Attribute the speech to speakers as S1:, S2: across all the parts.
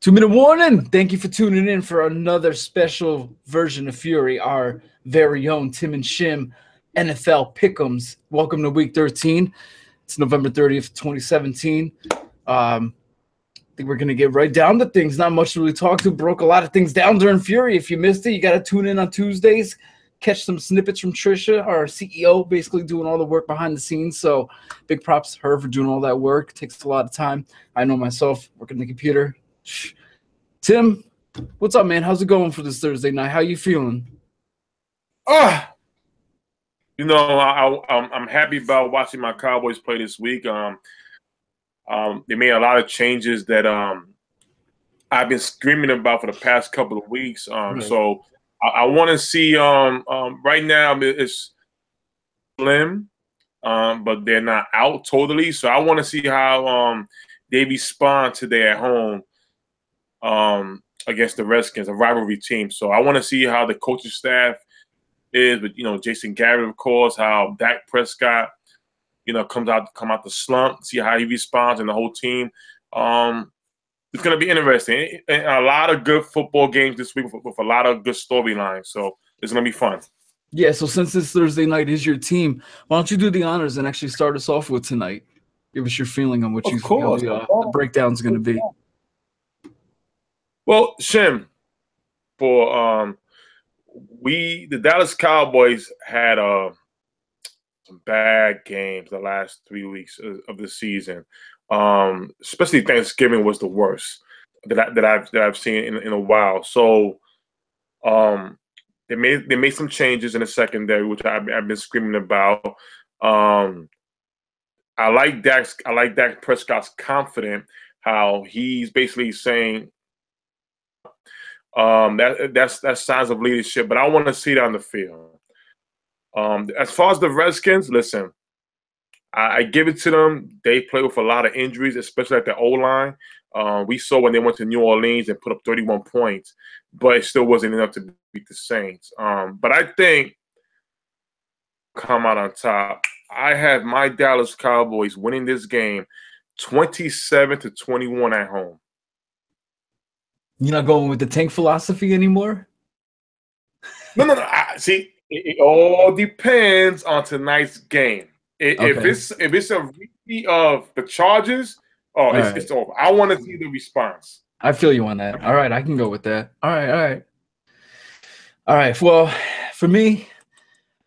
S1: 2-minute warning. Thank you for tuning in for another special version of Fury, our very own Tim and Shim NFL Pick'ems. Welcome to Week 13. It's November 30th, 2017. I think we're going to get right down to things. Not much to really talk to. Broke a lot of things down during Fury. If you missed it, you got to tune in on Tuesdays. Catch some snippets from Trisha, our CEO, basically doing all the work behind the scenes. So big props to her for doing all that work. It takes a lot of time. I know myself, working the computer. Tim, what's up, man? How's it going for this Thursday night? How you feeling?
S2: I'm happy about watching my Cowboys play this week. They made a lot of changes that I've been screaming about for the past couple of weeks.
S1: Right.
S2: So I want to see. Right now it's slim, but they're not out totally. So I want to see how they respond today at home against the Redskins, a rivalry team. So I want to see how the coaching staff is, with Jason Garrett, of course, how Dak Prescott, come out the slump, see how he responds, and the whole team. It's going to be interesting. And a lot of good football games this week with a lot of good storylines. So it's going to be fun.
S1: Yeah, so since this Thursday night is your team, why don't you do the honors and actually start us off with tonight? Give us your feeling on what you feel the breakdown's going to be.
S2: Well, Shim, for the Dallas Cowboys had some bad games the last 3 weeks of the season. Especially Thanksgiving was the worst that I've seen in a while. So they made some changes in the secondary, which I've been screaming about. I like Dak Prescott's confident, how he's basically saying that's signs of leadership, but I want to see it on the field. As far as the Redskins, listen, I give it to them. They play with a lot of injuries, especially at the O-line. We saw when they went to New Orleans and put up 31 points, but it still wasn't enough to beat the Saints. But I think come out on top. I have my Dallas Cowboys winning this game 27-21 at home.
S1: You're not going with the tank philosophy anymore?
S2: No. See, it all depends on tonight's game. If it's a repeat of the Chargers, it's over. I want to see the response.
S1: I feel you on that. All right, I can go with that. All right. Well, for me,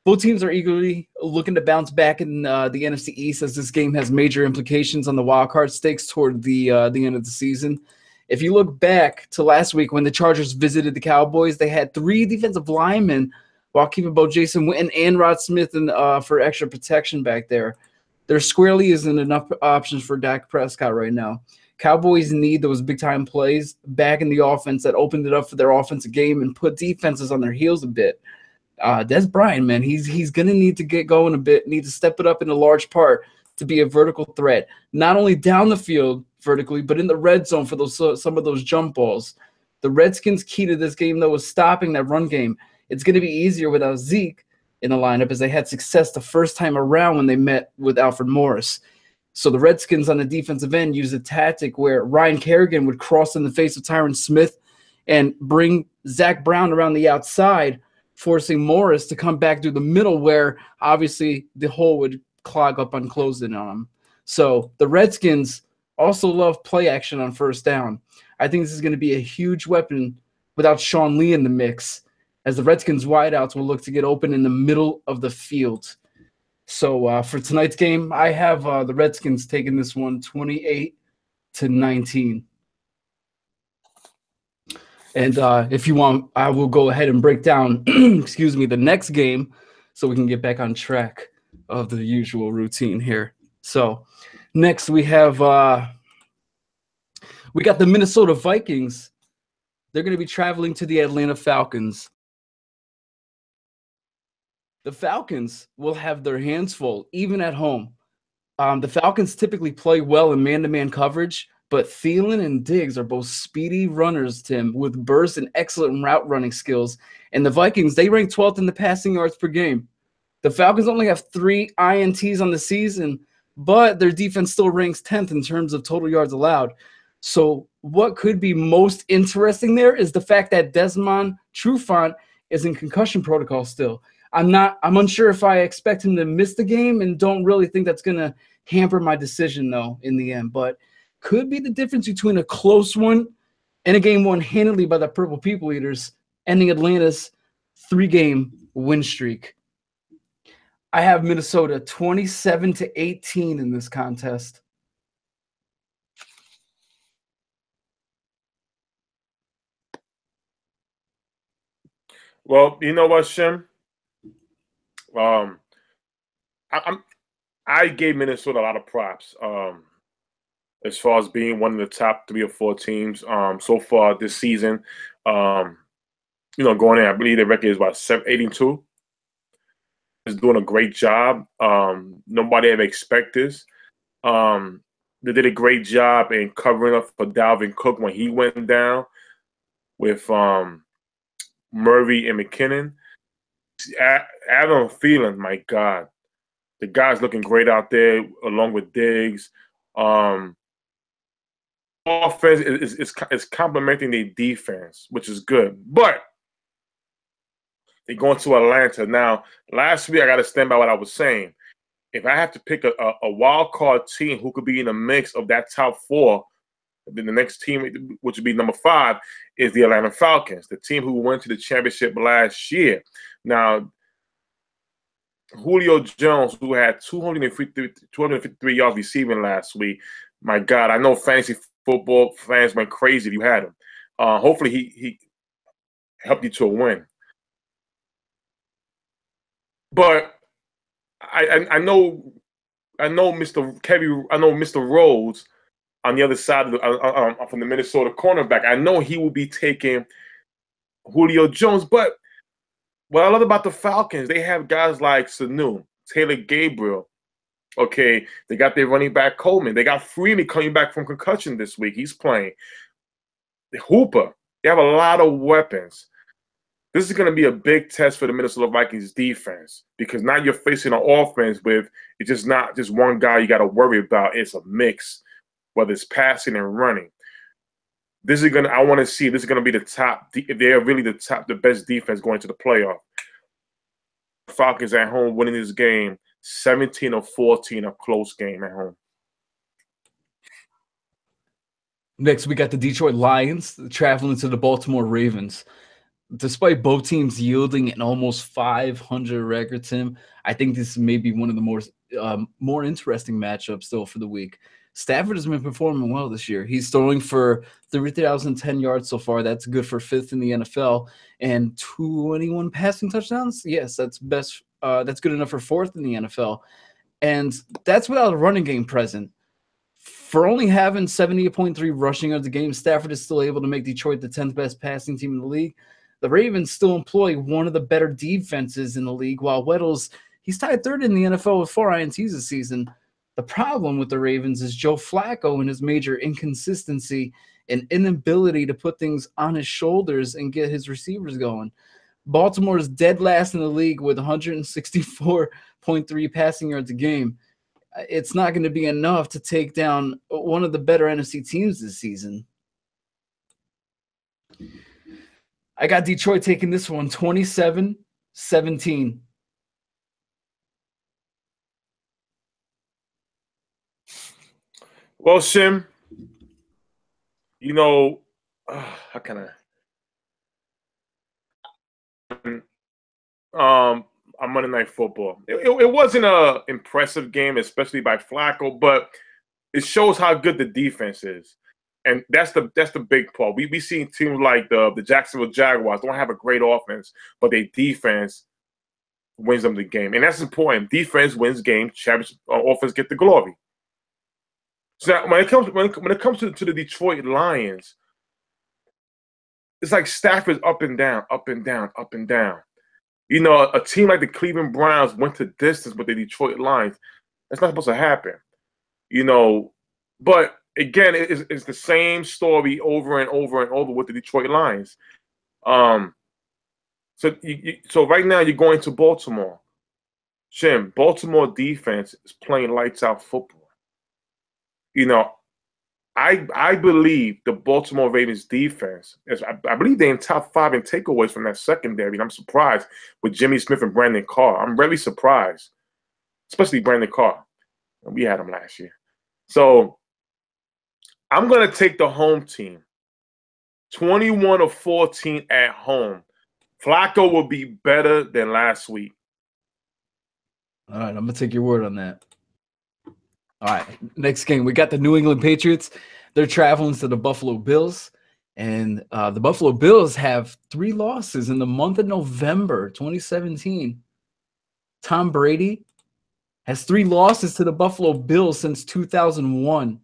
S1: both teams are eagerly looking to bounce back in the NFC East, as this game has major implications on the wild card stakes toward the end of the season. If you look back to last week when the Chargers visited the Cowboys, they had 3 defensive linemen while keeping both Jason Witten and Rod Smith in, for extra protection back there. There squarely isn't enough options for Dak Prescott right now. Cowboys need those big-time plays back in the offense that opened it up for their offensive game and put defenses on their heels a bit. Des Bryant, man, he's going to need to get going a bit, need to step it up in a large part to be a vertical threat, not only down the field vertically, but in the red zone for some of those jump balls. The Redskins' key to this game, though, is stopping that run game. It's going to be easier without Zeke in the lineup, as they had success the first time around when they met with Alfred Morris. So the Redskins on the defensive end used a tactic where Ryan Kerrigan would cross in the face of Tyron Smith and bring Zach Brown around the outside, forcing Morris to come back through the middle, where obviously the hole would clog up on closing on him. So the Redskins also love play action on first down. I think this is going to be a huge weapon without Sean Lee in the mix, as the Redskins wideouts will look to get open in the middle of the field. So for tonight's game, I have the Redskins taking this one 28-19. And if you want, I will go ahead and break down, the next game so we can get back on track of the usual routine here. So next we have we got the Minnesota Vikings. They're going to be traveling to the Atlanta Falcons. The Falcons will have their hands full, even at home. The Falcons typically play well in man-to-man coverage, but Thielen and Diggs are both speedy runners, Tim, with burst and excellent route running skills. And the Vikings, they rank 12th in the passing yards per game. The Falcons only have 3 INTs on the season, but their defense still ranks 10th in terms of total yards allowed. So what could be most interesting there is the fact that Desmond Trufant is in concussion protocol still. I'm unsure if I expect him to miss the game, and don't really think that's going to hamper my decision though in the end, but could be the difference between a close one and a game won handily by the Purple People Eaters, ending Atlanta's 3-game win streak. I have Minnesota 27-18 in this contest.
S2: Well, you know what, Shim? I gave Minnesota a lot of props as far as being one of the top 3 or 4 teams so far this season. Going in, I believe their record is about 8-2. Is doing a great job. Nobody ever expected this. They did a great job in covering up for Dalvin Cook when he went down with Murray and McKinnon. Adam Thielen, my God. The guy's looking great out there along with Diggs. Offense is complementing their defense, which is good. But they're going to Atlanta. Now, last week I got to stand by what I was saying. If I have to pick a wild card team who could be in the mix of that top 4, then the next team, which would be number 5, is the Atlanta Falcons, the team who went to the championship last year. Now, Julio Jones, who had 253 yards receiving last week, my God, I know fantasy football fans went crazy if you had him. Hopefully he helped you to a win. But I know Mr. Rhodes on the other side of from the Minnesota cornerback. I know he will be taking Julio Jones, but what I love about the Falcons, they have guys like Sanu, Taylor Gabriel. Okay, they got their running back Coleman. They got Freeman coming back from concussion this week. He's playing. Hooper. They have a lot of weapons. This is going to be a big test for the Minnesota Vikings defense because now you're facing an offense with it's just not just one guy you got to worry about. It's a mix, whether it's passing and running. I want to see this is going to be the top. They're really the best defense going to the playoff. Falcons at home winning this game 17-14, a close game at home.
S1: Next, we got the Detroit Lions traveling to the Baltimore Ravens. Despite both teams yielding an almost 500 record, Tim, I think this may be one of the more interesting matchups still for the week. Stafford has been performing well this year. He's throwing for 3,010 yards so far. That's good for 5th in the NFL. And 21 passing touchdowns. Yes, that's best. That's good enough for 4th in the NFL. And that's without a running game present. For only having 78.3 rushing yards a game, Stafford is still able to make Detroit the 10th best passing team in the league. The Ravens still employ one of the better defenses in the league, while Weddle's he's tied 3rd in the NFL with 4 INTs this season. The problem with the Ravens is Joe Flacco and his major inconsistency and inability to put things on his shoulders and get his receivers going. Baltimore is dead last in the league with 164.3 passing yards a game. It's not going to be enough to take down one of the better NFC teams this season. I got Detroit taking this one 27-17.
S2: Well, Shim, how can on Monday Night Football. It wasn't an impressive game, especially by Flacco, but it shows how good the defense is. And that's the big part. We seen teams like the Jacksonville Jaguars don't have a great offense, but their defense wins them the game. And that's important. Defense wins games, championship offense get the glory. So now, when it comes to the Detroit Lions, it's like Stafford's up and down, up and down, up and down. A team like the Cleveland Browns went to distance with the Detroit Lions. That's not supposed to happen. But again, it's the same story over and over and over with the Detroit Lions. So right now you're going to Baltimore. Shim, Baltimore defense is playing lights out football. I believe the Baltimore Ravens defense I believe they're in top 5 in takeaways from that secondary. And I'm surprised with Jimmy Smith and Brandon Carr. I'm really surprised, especially Brandon Carr. We had him last year. So I'm gonna take the home team. 21-14 at home. Flacco will be better than last week.
S1: All right, I'm going to take your word on that. All right, next game. We got the New England Patriots. They're traveling to the Buffalo Bills. And the Buffalo Bills have 3 losses in the month of November 2017. Tom Brady has 3 losses to the Buffalo Bills since 2001,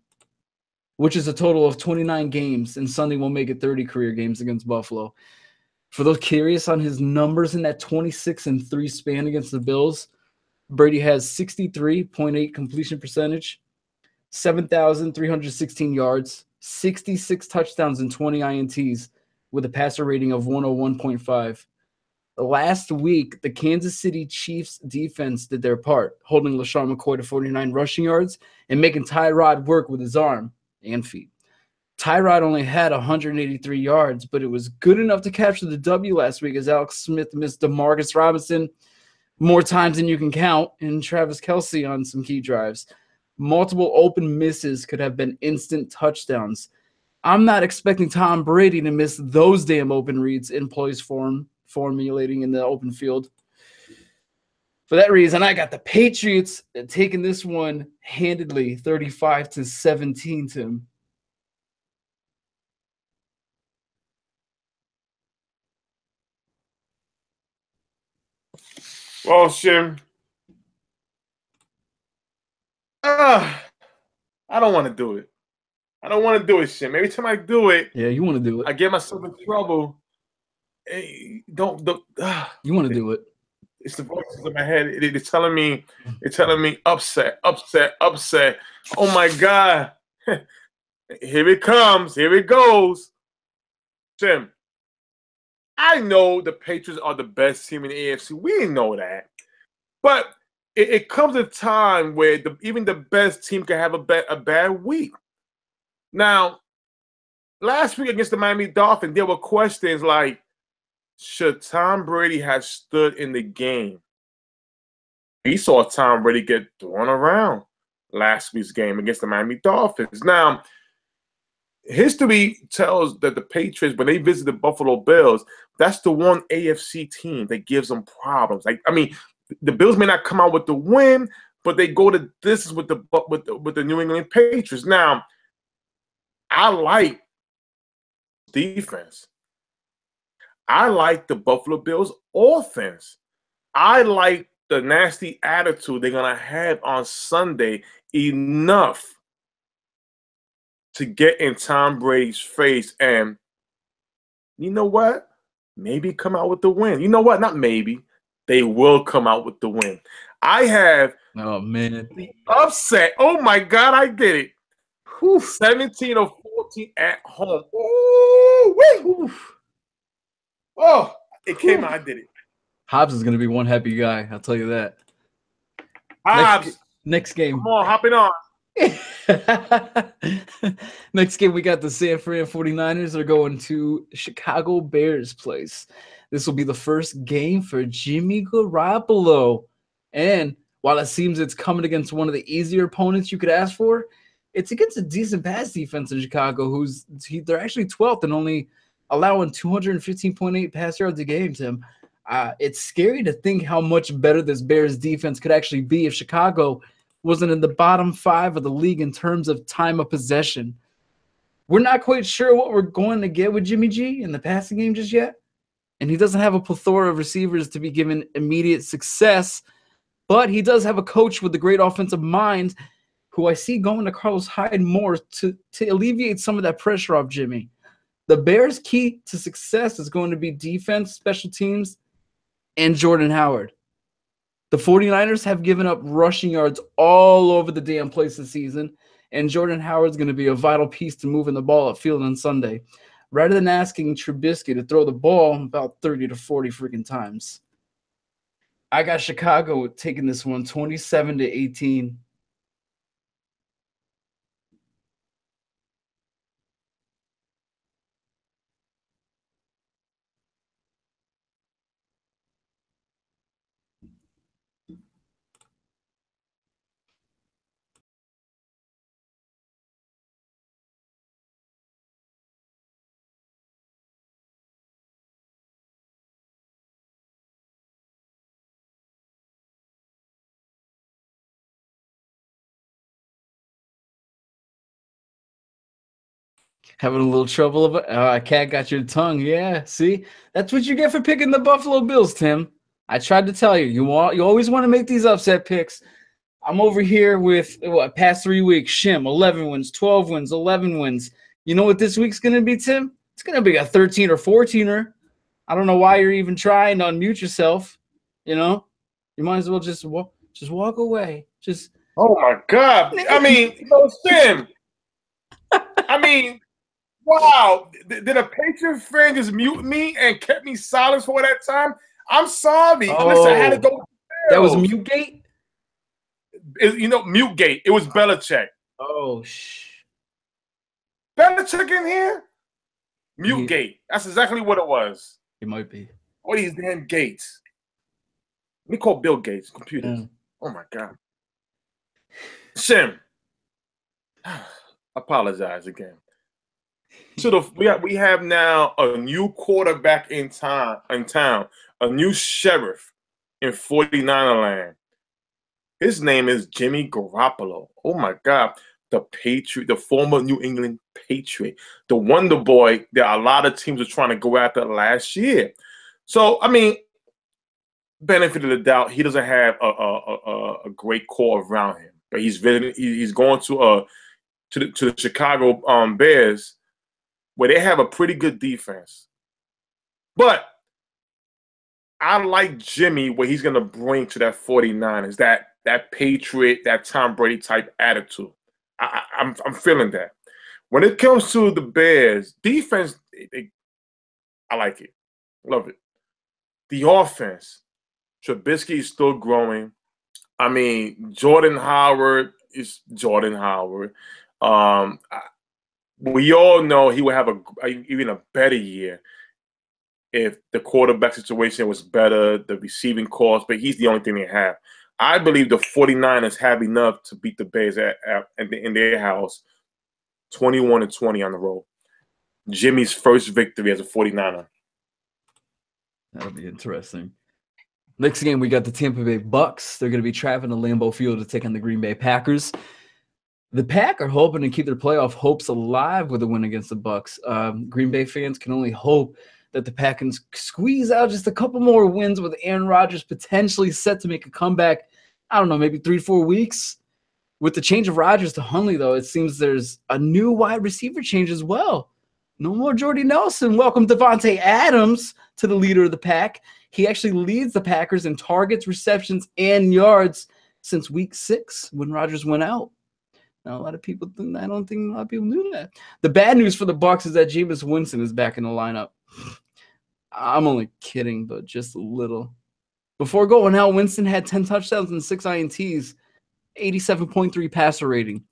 S1: which is a total of 29 games. And Sunday will make it 30 career games against Buffalo. For those curious on his numbers in that 26-3 span against the Bills, Brady has 63.8 completion percentage, 7,316 yards, 66 touchdowns, and 20 INTs with a passer rating of 101.5. Last week, the Kansas City Chiefs defense did their part, holding LaShawn McCoy to 49 rushing yards and making Tyrod work with his arm and feet. Tyrod only had 183 yards, but it was good enough to capture the W last week as Alex Smith missed DeMarcus Robinson more times than you can count, and Travis Kelce on some key drives. Multiple open misses could have been instant touchdowns. I'm not expecting Tom Brady to miss those damn open reads in plays formulating in the open field. For that reason, I got the Patriots taking this one handedly, 35-17, Tim.
S2: Well, Shim, I don't want to do it. I don't want to do it, Shim. Every time I do it,
S1: Yeah, you want to do it.
S2: I get myself in trouble. Hey, don't.
S1: You want to do it.
S2: It's the voices in my head. It's telling me upset. Oh my God. Here it comes. Here it goes. Shim, I know the Patriots are the best team in the AFC. We know that. But it comes a time where even the best team can have a bad week. Now, last week against the Miami Dolphins, there were questions like, should Tom Brady have stood in the game? We saw Tom Brady get thrown around last week's game against the Miami Dolphins. Now, history tells that the Patriots, when they visit the Buffalo Bills, that's the one AFC team that gives them problems. The Bills may not come out with the win, but they go the distance with the New England Patriots. Now, I like defense. I like the Buffalo Bills offense. I like the nasty attitude they're going to have on Sunday enough to get in Tom Brady's face and, you know what? Maybe come out with the win. You know what? Not maybe. They will come out with the win. I have the upset. Oh, my God, I did it. 17-14 at home. Ooh, wee. Oh, it came out. I did it.
S1: Hobbs is going to be one happy guy. I'll tell you that.
S2: Hobbs.
S1: Next game.
S2: Come on, hopping on.
S1: Next game, we got the San Fran 49ers. They're going to Chicago Bears place. This will be the first game for Jimmy Garoppolo. And while it seems it's coming against one of the easier opponents you could ask for, it's against a decent pass defense in Chicago, they're actually 12th and only allowing 215.8 pass yards a game, Tim. It's scary to think how much better this Bears defense could actually be if Chicago wasn't in the bottom 5 of the league in terms of time of possession. We're not quite sure what we're going to get with Jimmy G in the passing game just yet, and he doesn't have a plethora of receivers to be given immediate success, but he does have a coach with a great offensive mind who I see going to Carlos Hyde more to alleviate some of that pressure off Jimmy. The Bears' key to success is going to be defense, special teams, and Jordan Howard. The 49ers have given up rushing yards all over the damn place this season, and Jordan Howard's going to be a vital piece to moving the ball upfield on Sunday, rather than asking Trubisky to throw the ball about 30 to 40 freaking times. I got Chicago taking this one 27-18. Having a little trouble of it. Cat got your tongue. Yeah, see, that's what you get for picking the Buffalo Bills, Tim. I tried to tell you. You always want to make these upset picks. I'm over here with what past 3 weeks. Shim 11 wins, 12 wins, 11 wins. You know what this week's gonna be, Tim? It's gonna be a 13 or 14er. I don't know why you're even trying to unmute yourself. You know, you might as well just walk away. Just.
S2: Oh my God! I mean, Shim. I mean. Wow, did a Patriot fan just mute me and kept me silent for that time? I'm sorry.
S1: Oh,
S2: listen, I had to go.
S1: That was Mute-gate?
S2: Mute-gate. It was Belichick.
S1: Oh,
S2: Belichick in here? Mute-gate. That's exactly what it was.
S1: It might be.
S2: All these damn gates. Let me call Bill Gates. Computers. Oh, my God. Shim. Apologize again. So we have now a new quarterback in town, a new sheriff in 49er land. His name is Jimmy Garoppolo. Oh my God, the Patriot, the former New England Patriot, the Wonder Boy that a lot of teams were trying to go after last year. So I mean, benefit of the doubt, he doesn't have a great core around him, but he's going to the Chicago Bears, where they have a pretty good defense. But I like Jimmy, what he's going to bring to that 49ers, that Patriot, that Tom Brady type attitude. I'm feeling that. When it comes to the Bears, defense, I like it. Love it. The offense, Trubisky is still growing. I mean, Jordan Howard is Jordan Howard. We all know he would have even a better year if the quarterback situation was better, the receiving course, but he's the only thing they have. I believe the 49ers have enough to beat the Bears in their house, 21-20 on the road. Jimmy's first victory as a 49er.
S1: That'll be interesting. Next game, we got the Tampa Bay Bucks. They're going to be traveling to Lambeau Field to take on the Green Bay Packers. The Pack are hoping to keep their playoff hopes alive with a win against the Bucks. Green Bay fans can only hope that the Pack can squeeze out just a couple more wins with Aaron Rodgers potentially set to make a comeback. I don't know, maybe 3-4 weeks. With the change of Rodgers to Hundley, though, it seems there's a new wide receiver change as well. No more Jordy Nelson. Welcome Devontae Adams to the leader of the Pack. He actually leads the Packers in targets, receptions, and yards since week 6 when Rodgers went out. Now, I don't think a lot of people knew that. The bad news for the Bucs is that Jameis Winston is back in the lineup. I'm only kidding, but just a little. Before going out, Winston had 10 touchdowns and 6 INTs, 87.3 passer rating.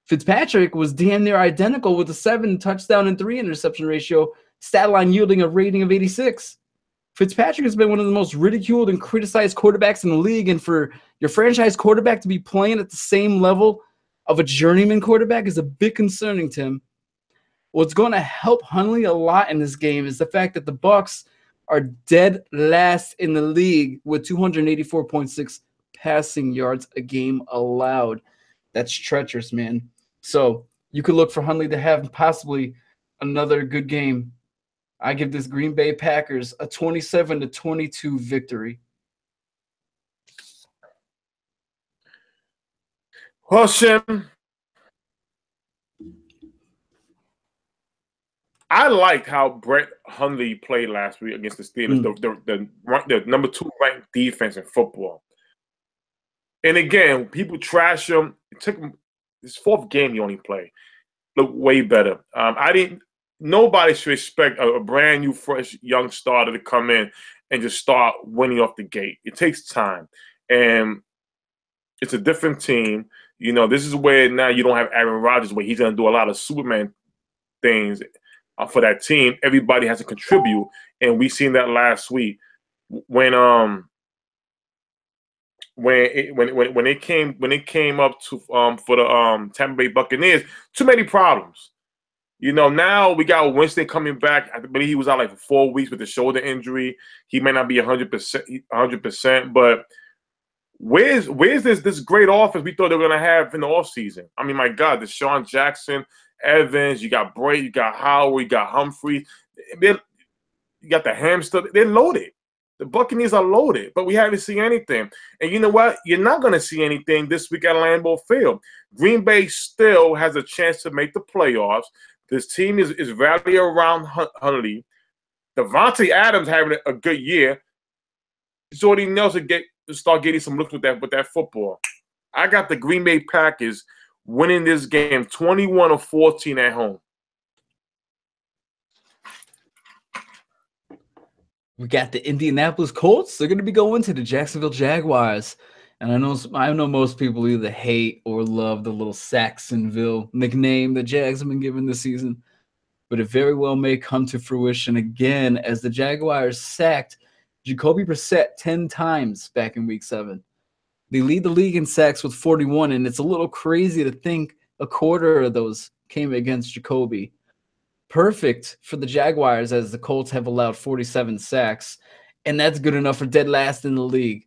S1: Fitzpatrick was damn near identical with a 7 touchdown and 3 interception ratio, stat line yielding a rating of 86. Fitzpatrick has been one of the most ridiculed and criticized quarterbacks in the league, and for your franchise quarterback to be playing at the same level of a journeyman quarterback is a bit concerning, Tim. What's going to help Hundley a lot in this game is the fact that the Bucs are dead last in the league with 284.6 passing yards a game allowed. That's treacherous, man. So you could look for Hundley to have possibly another good game. I give this Green Bay Packers a 27-22 victory.
S2: Well, Shim, I liked how Brett Hundley played last week against the Steelers, the number 2 ranked defense in football. And again, people trash him. It took him his 4th game he only played. Looked way better. Nobody should expect a brand new, fresh, young starter to come in and just start winning off the gate. It takes time. And it's a different team. You know, this is where now you don't have Aaron Rodgers, where he's going to do a lot of Superman things for that team. Everybody has to contribute, and we seen that last week when it came up to for the Tampa Bay Buccaneers. Too many problems. You know, now we got Winston coming back. I believe he was out like for 4 weeks with a shoulder injury. He may not be 100%, but where's this great offense we thought they were going to have in the offseason? I mean, my God, Deshaun Jackson Evans, you got Brady, you got Howard, you got Humphrey. You got the hamster. They're loaded. The Buccaneers are loaded, but we haven't seen anything. And you know what? You're not going to see anything this week at Lambeau Field. Green Bay still has a chance to make the playoffs. This team is rallying around Huntley. Devontae Adams having a good year. Jordy Nelson start getting some looks with that football. I got the Green Bay Packers winning this game 21-14 at home.
S1: We got the Indianapolis Colts. They're going to be going to the Jacksonville Jaguars. And I know most people either hate or love the little Saxonville nickname the Jags have been given this season. But it very well may come to fruition again as the Jaguars sacked Jacoby Brissett 10 times back in Week 7. They lead the league in sacks with 41, and it's a little crazy to think a quarter of those came against Jacoby. Perfect for the Jaguars as the Colts have allowed 47 sacks, and that's good enough for dead last in the league.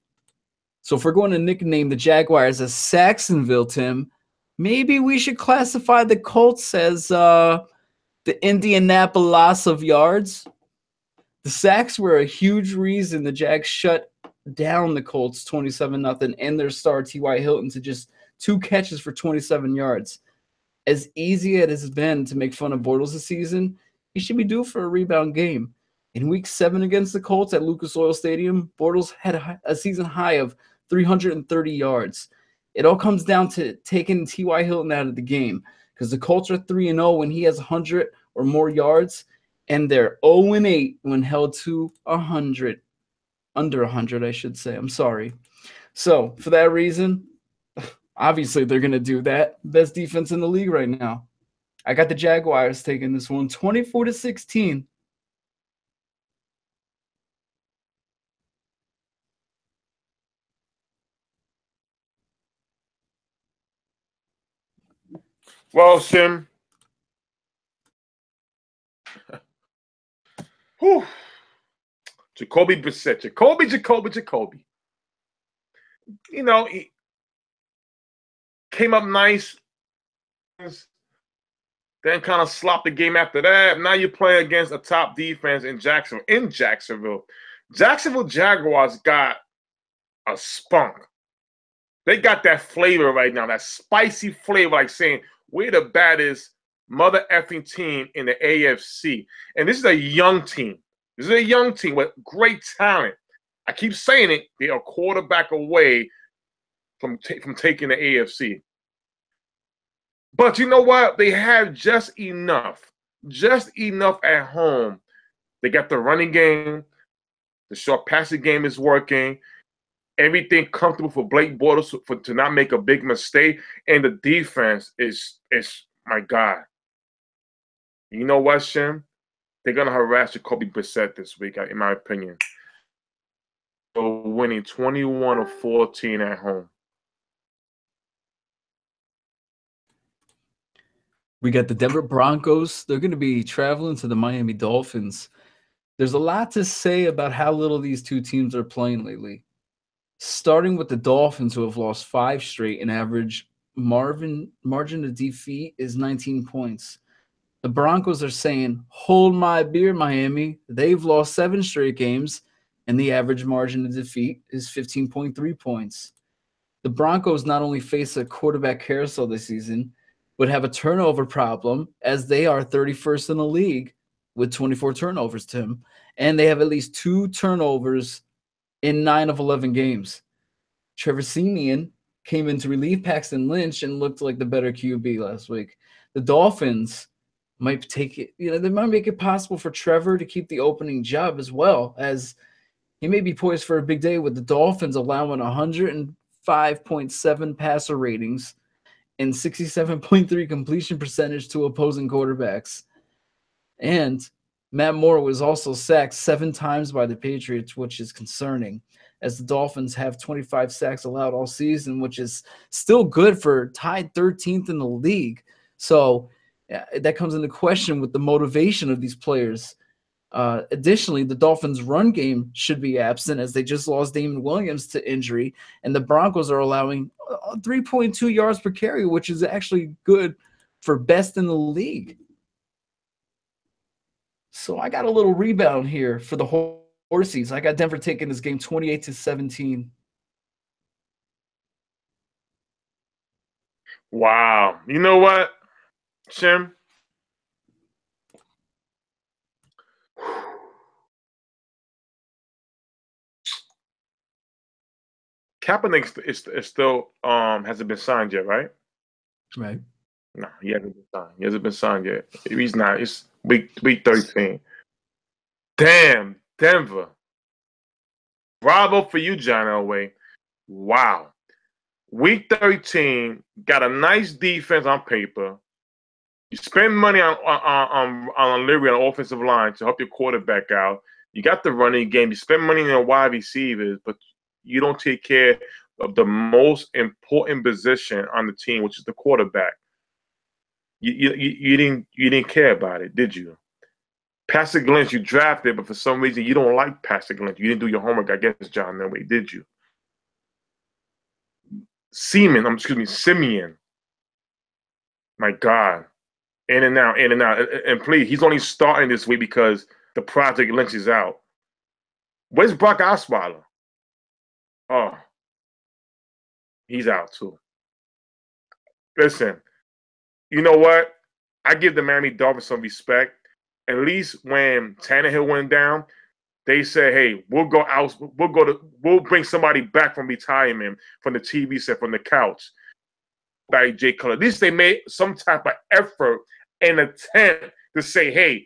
S1: So if we're going to nickname the Jaguars as Saxonville, Tim, maybe we should classify the Colts as the Indianapolis of yards. The sacks were a huge reason the Jags shut down the Colts 27-0 and their star T.Y. Hilton to just 2 catches for 27 yards. As easy as it has been to make fun of Bortles this season, he should be due for a rebound game. In Week 7 against the Colts at Lucas Oil Stadium, Bortles had a season high of 330 yards. It all comes down to taking T.Y. Hilton out of the game because the Colts are 3-0 when he has 100 or more yards, and they're 0-8 when held to 100. Under 100, I should say. I'm sorry. So, for that reason, obviously they're going to do that. Best defense in the league right now. I got the Jaguars taking this one 24-16.
S2: Well, Shim. Whew. Jacoby Brissett. Jacoby. You know, he came up nice, then kind of slopped the game after that. Now you're playing against a top defense in Jacksonville. Jacksonville Jaguars got a spunk. They got that flavor right now, that spicy flavor, like saying, we're the baddest mother effing team in the AFC. And this is a young team. This is a young team with great talent. I keep saying it. They are a quarterback away from taking the AFC. But you know what? They have just enough at home. They got the running game. The short passing game is working. Everything comfortable for Blake Bortles to not make a big mistake. And the defense is my God. You know what, Shim? They're going to harass Jacoby Brissett this week, in my opinion. So winning 21-14 at home.
S1: We got the Denver Broncos. They're going to be traveling to the Miami Dolphins. There's a lot to say about how little these two teams are playing lately. Starting with the Dolphins, who have lost 5 straight and average margin of defeat is 19 points. The Broncos are saying, hold my beer, Miami. They've lost 7 straight games, and the average margin of defeat is 15.3 points. The Broncos not only face a quarterback carousel this season, but have a turnover problem, as they are 31st in the league with 24 turnovers, Tim. And they have at least 2 turnovers in 9 of 11 games. Trevor Siemian came in to relieve Paxton Lynch and looked like the better QB last week. The Dolphins might take it, they might make it possible for Trevor to keep the opening job as well, as he may be poised for a big day with the Dolphins allowing 105.7 passer ratings and 67.3 completion percentage to opposing quarterbacks. And Matt Moore was also sacked 7 times by the Patriots, which is concerning, as the Dolphins have 25 sacks allowed all season, which is still good for tied 13th in the league. So that comes into question with the motivation of these players. Additionally, the Dolphins' run game should be absent, as they just lost Damon Williams to injury, and the Broncos are allowing 3.2 yards per carry, which is actually good for best in the league. So I got a little rebound here for the Horsies. I got Denver taking this game 28-17.
S2: Wow. You know what, Shim? Kaepernick is still hasn't been signed yet, right?
S1: Right.
S2: No, he hasn't been signed. He hasn't been signed yet. He's not. It's week 13. Damn, Denver. Bravo for you, John Elway. Wow. Week 13, got a nice defense on paper. You spend money on Leary on the offensive line to help your quarterback out. You got the running game. You spend money on wide receivers, but you don't take care of the most important position on the team, which is the quarterback. You didn't care about it, did you? Patrick Lynch, you drafted, but for some reason you don't like Patrick Lynch. You didn't do your homework, I guess, John Elway, did you? Simeon. My God. In and out. And please, he's only starting this week because the Project Lynch is out. Where's Brock Osweiler? Oh, he's out too. Listen, you know what? I give the Miami Dolphins some respect. At least when Tannehill went down, they said, "Hey, we'll bring somebody back from retirement, from the TV set, from the couch." By Jay Cutler. At least they made some type of effort and attempt to say, "Hey,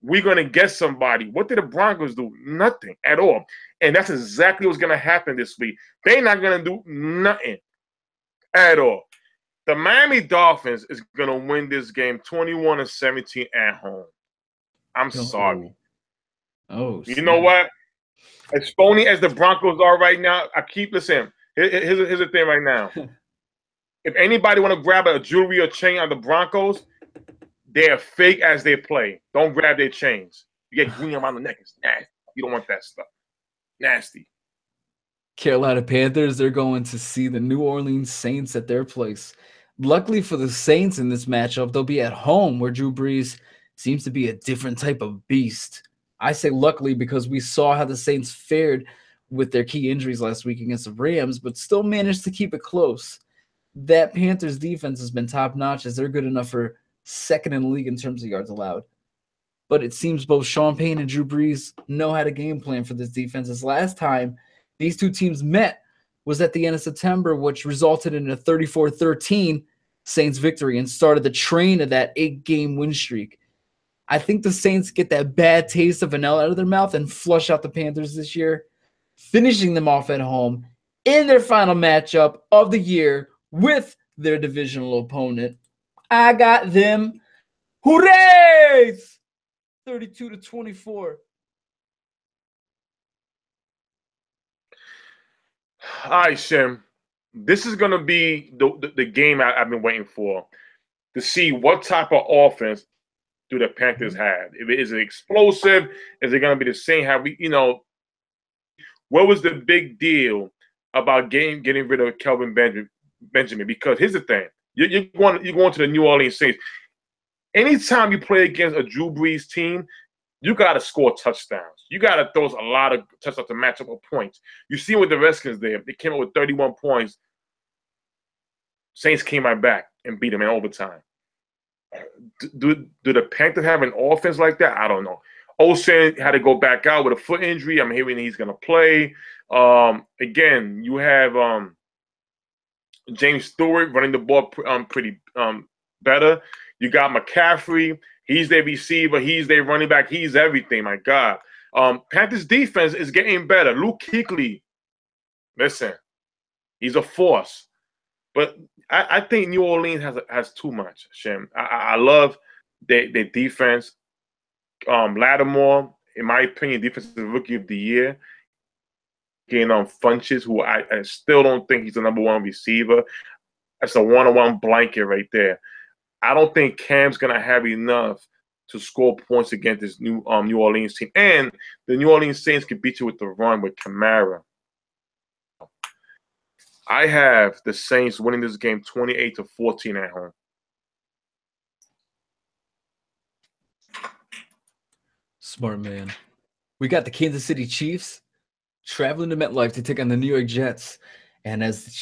S2: we're gonna get somebody." What did the Broncos do? Nothing at all. And that's exactly what's gonna happen this week. They're not gonna do nothing at all. The Miami Dolphins is gonna win this game 21-17 at home. I'm sorry.
S1: Oh,
S2: you know what? As phony as the Broncos are right now, I keep listening. Here's the thing right now. If anybody want to grab a jewelry or chain on the Broncos, they're fake as they play. Don't grab their chains. You get green around the neck. It's nasty. You don't want that stuff. Nasty.
S1: Carolina Panthers, they're going to see the New Orleans Saints at their place. Luckily for the Saints in this matchup, they'll be at home where Drew Brees seems to be a different type of beast. I say luckily because we saw how the Saints fared with their key injuries last week against the Rams, but still managed to keep it close. That Panthers defense has been top-notch as they're good enough for second in the league in terms of yards allowed. But it seems both Sean Payne and Drew Brees know how to game plan for this defense. As last time these two teams met was at the end of September, which resulted in a 34-13 Saints victory and started the train of that 8-game win streak. I think the Saints get that bad taste of vanilla out of their mouth and flush out the Panthers this year, finishing them off at home in their final matchup of the year with their divisional opponent. I got them. Hooray! 32-24.
S2: All right, Shim. This is going to be the game I've been waiting for, to see what type of offense do the Panthers have. Is it explosive? Is it going to be the same? What was the big deal about getting rid of Kelvin Benjamin? Because here's the thing. You're going to the New Orleans Saints. Anytime you play against a Drew Brees team, you got to score touchdowns. You got to throw a lot of touchdowns to match up with points. You see what the Redskins did. They came up with 31 points. Saints came right back and beat them in overtime. Do the Panthers have an offense like that? I don't know. Olsen had to go back out with a foot injury. I'm hearing he's going to play. Again, you have James Stewart running the ball pretty better. You got McCaffrey. He's their receiver. He's their running back. He's everything. My God. Panthers defense is getting better. Luke Kuechly, listen, he's a force. But I think New Orleans has too much, Shim. I love their defense. Lattimore, in my opinion, defensive rookie of the year. Getting on Funches, who I still don't think he's the number one receiver. That's a one-on-one blanket right there. I don't think Cam's going to have enough to score points against this New Orleans team. And the New Orleans Saints can beat you with the run with Kamara. I have the Saints winning this game 28-14 at home.
S1: Smart man. We got the Kansas City Chiefs traveling to MetLife to take on the New York Jets. And as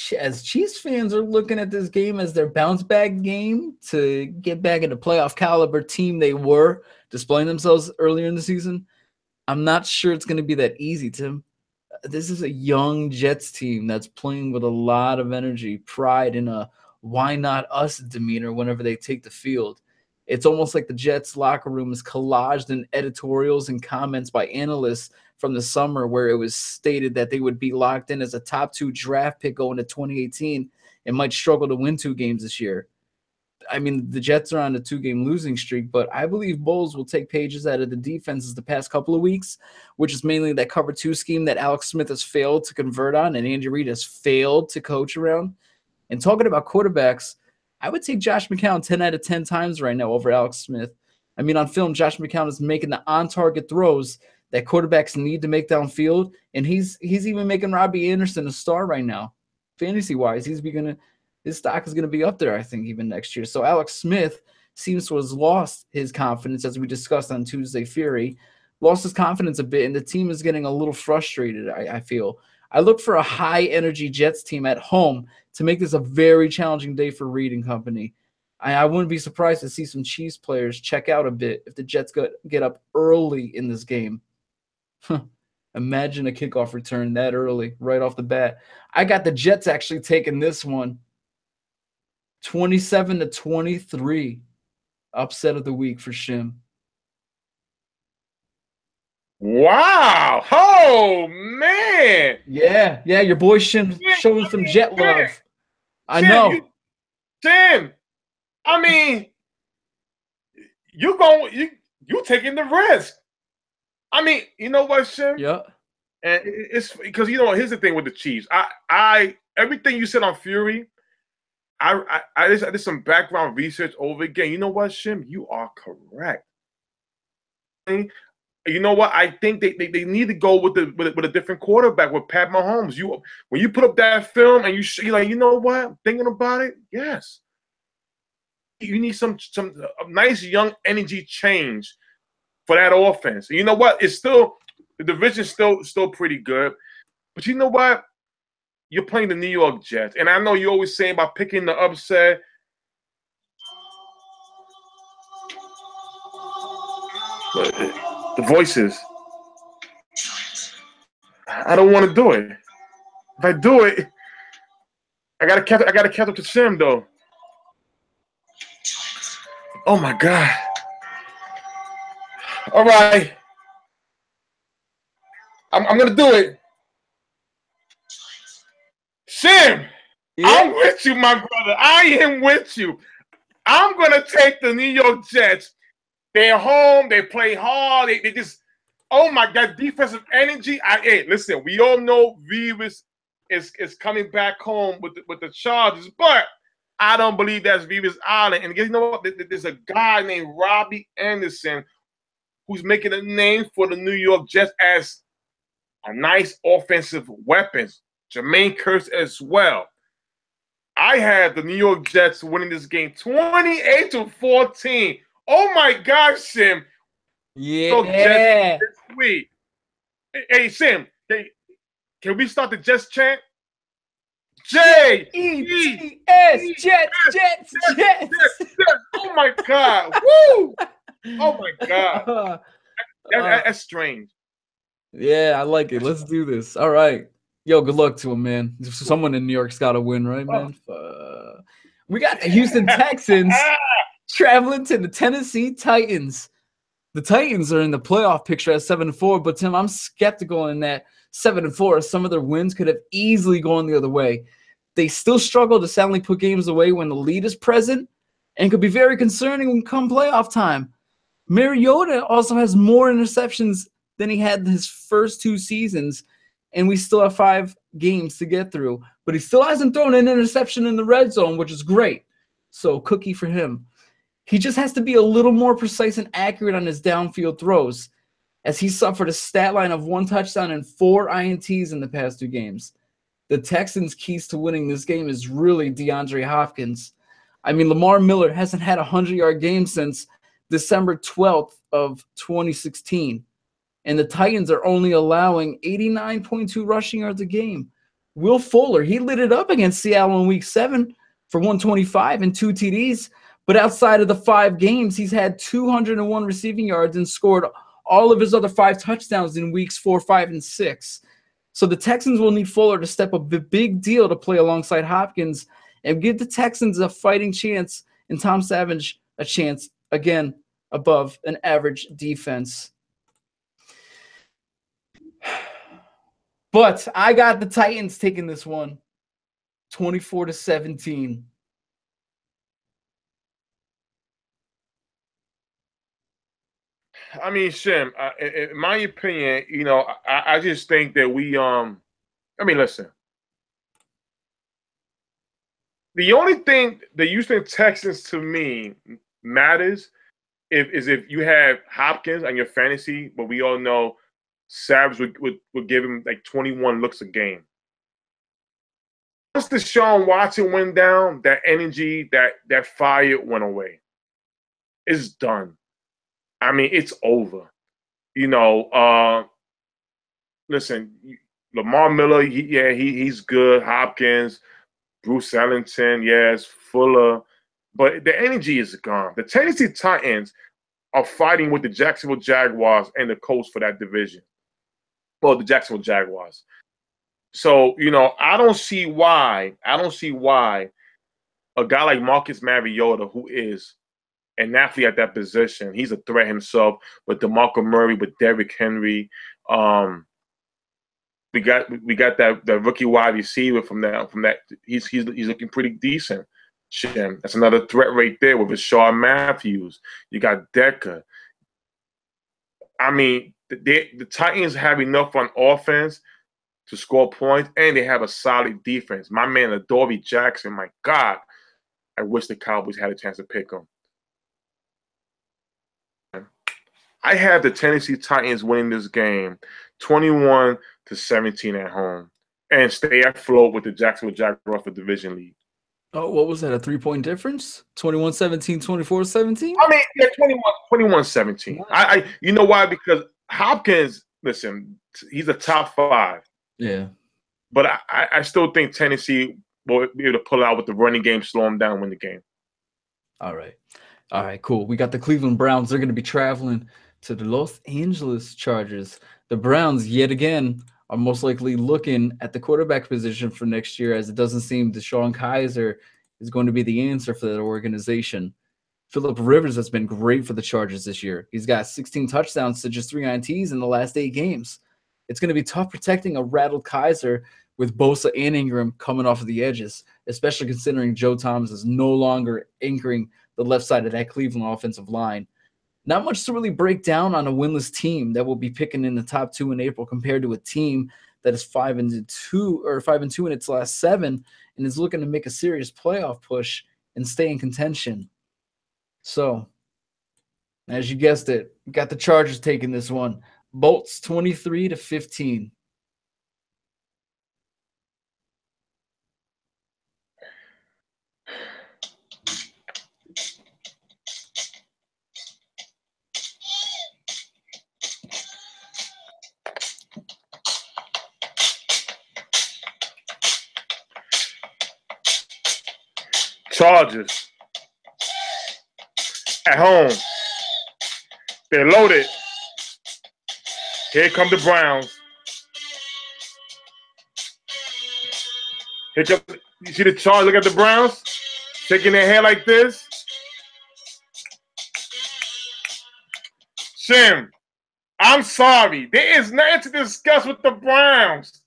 S1: Chiefs fans are looking at this game as their bounce back game to get back into playoff caliber team they were, displaying themselves earlier in the season, I'm not sure it's going to be that easy, Tim. This is a young Jets team that's playing with a lot of energy, pride, and a why not us demeanor whenever they take the field. It's almost like the Jets locker room is collaged in editorials and comments by analysts from the summer where it was stated that they would be locked in as a top 2 draft pick going to 2018 and might struggle to win 2 games this year. I mean, the Jets are on a 2-game losing streak, but I believe Bowles will take pages out of the defenses the past couple of weeks, which is mainly that cover 2 scheme that Alex Smith has failed to convert on and Andy Reid has failed to coach around. And talking about quarterbacks, I would take Josh McCown 10 out of 10 times right now over Alex Smith. I mean, on film, Josh McCown is making the on-target throws that quarterbacks need to make downfield, and he's even making Robbie Anderson a star right now. Fantasy-wise, his stock is going to be up there, I think, even next year. So Alex Smith seems to have lost his confidence, as we discussed on Tuesday Fury, lost his confidence a bit, and the team is getting a little frustrated, I feel. I look for a high-energy Jets team at home to make this a very challenging day for Reid and company. I wouldn't be surprised to see some Chiefs players check out a bit if the Jets get up early in this game. Imagine a kickoff return that early, right off the bat. I got the Jets actually taking this one 27-23. Upset of the week for Shim.
S2: Wow. Oh, man.
S1: Yeah, your boy Shim showing some Jet love. I know.
S2: Tim, I mean, you taking the risk. I mean, you know what, Shim?
S1: Yeah.
S2: And it's because, here's the thing with the Chiefs. I everything you said on Fury, I did some background research over again. You know what, Shim? You are correct. You know what? I think they need to go with a different quarterback with Pat Mahomes. When you put up that film and you're like, you know what? Thinking about it, yes. You need some nice young energy change for that offense. And you know what? It's still the division's still pretty good, but you know what? You're playing the New York Jets, and I know you always saying about picking the upset. The voices. I don't want to do it. If I do it, I gotta catch up to Shim though. Oh my God. All right. I'm gonna do it. Shim, yeah. I'm with you, my brother. I am with you. I'm gonna take the New York Jets. They're home. They play hard. They just, oh my God, defensive energy. Hey, listen, we all know Vivas is coming back home with the Chargers, but I don't believe that's Vivas Island. And you know what? There's a guy named Robbie Anderson who's making a name for the New York Jets as a nice offensive weapon. Jermaine Kearse as well. I had the New York Jets winning this game 28-14. Oh my gosh, Shim.
S1: Yeah.
S2: This week. Hey, Shim, can we start the Jets chant?
S1: J-E-T-S, Jets.
S2: Oh my God. Woo! Oh my God. That's strange.
S1: Yeah, I like it. Let's do this. All right. Yo, good luck to him, man. Someone in New York's got to win, right, man? We got the Houston Texans traveling to the Tennessee Titans. The Titans are in the playoff picture at 7-4, but Tim, I'm skeptical in that 7-4. Some of their wins could have easily gone the other way. They still struggle to soundly put games away when the lead is present and could be very concerning when come playoff time. Mariota also has more interceptions than he had in his first 2 seasons, and we still have 5 games to get through. But he still hasn't thrown an interception in the red zone, which is great. So cookie for him. He just has to be a little more precise and accurate on his downfield throws, as he suffered a stat line of 1 touchdown and 4 INTs in the past 2 games. The Texans' keys to winning this game is really DeAndre Hopkins. I mean, Lamar Miller hasn't had a 100-yard game since December 12th of 2016. and the Titans are only allowing 89.2 rushing yards a game. Will Fuller, he lit it up against Seattle in Week 7 for 125 and 2 TDs, but outside of the 5 games, he's had 201 receiving yards and scored all of his other 5 touchdowns in Weeks 4, 5, and 6. So the Texans will need Fuller to step up a big deal to play alongside Hopkins and give the Texans a fighting chance and Tom Savage a chance, again, above an average defense. But I got the Titans taking this one 24-17.
S2: I mean, Shim, in my opinion, you know, I just think that I mean, listen. The only thing the Houston Texans to me matters is if you have Hopkins on your fantasy, but we all know Savage would give him like 21 looks a game. Once Deshaun Watson went down, that energy, that fire went away. It's done. I mean, it's over. You know, listen, Lamar Miller, he's good. Hopkins, Bruce Ellington, yes, Fuller. But the energy is gone. The Tennessee Titans are fighting with the Jacksonville Jaguars and the Colts for that division. Well, the Jacksonville Jaguars. So, you know, I don't see why a guy like Marcus Mariota, who is an athlete at that position, he's a threat himself with DeMarco Murray, with Derrick Henry. We got that rookie wide receiver from that. He's looking pretty decent. Shim. That's another threat right there with Rashard Matthews. You got Decker. I mean, the Titans have enough on offense to score points, and they have a solid defense. My man, Adoree Jackson, my God, I wish the Cowboys had a chance to pick him. I have the Tennessee Titans winning this game 21-17 at home and stay afloat with the Jacksonville Jaguars for division lead.
S1: Oh, what was that, a 3-point difference? 21-17, 24-17?
S2: I mean, yeah, 21-17. I you know why? Because Hopkins, listen, he's a top 5.
S1: Yeah.
S2: But I still think Tennessee will be able to pull out with the running game, slow them down, win the game.
S1: All right, cool. We got the Cleveland Browns. They're going to be traveling to the Los Angeles Chargers. The Browns, yet again, are most likely looking at the quarterback position for next year, as it doesn't seem Deshaun Kaiser is going to be the answer for that organization. Phillip Rivers has been great for the Chargers this year. He's got 16 touchdowns to just 3 INTs in the last 8 games. It's going to be tough protecting a rattled Kaiser with Bosa and Ingram coming off of the edges, especially considering Joe Thomas is no longer anchoring the left side of that Cleveland offensive line. Not much to really break down on a winless team that will be picking in the top 2 in April compared to a team that is 5-2 in its last 7 and is looking to make a serious playoff push and stay in contention. So, as you guessed it, got the Chargers taking this one. Bolts 23-15.
S2: Chargers at home. They're loaded. Here come the Browns. Here come, you see the Chargers? Look at the Browns shaking their head like this. Shim, I'm sorry. There is nothing to discuss with the Browns.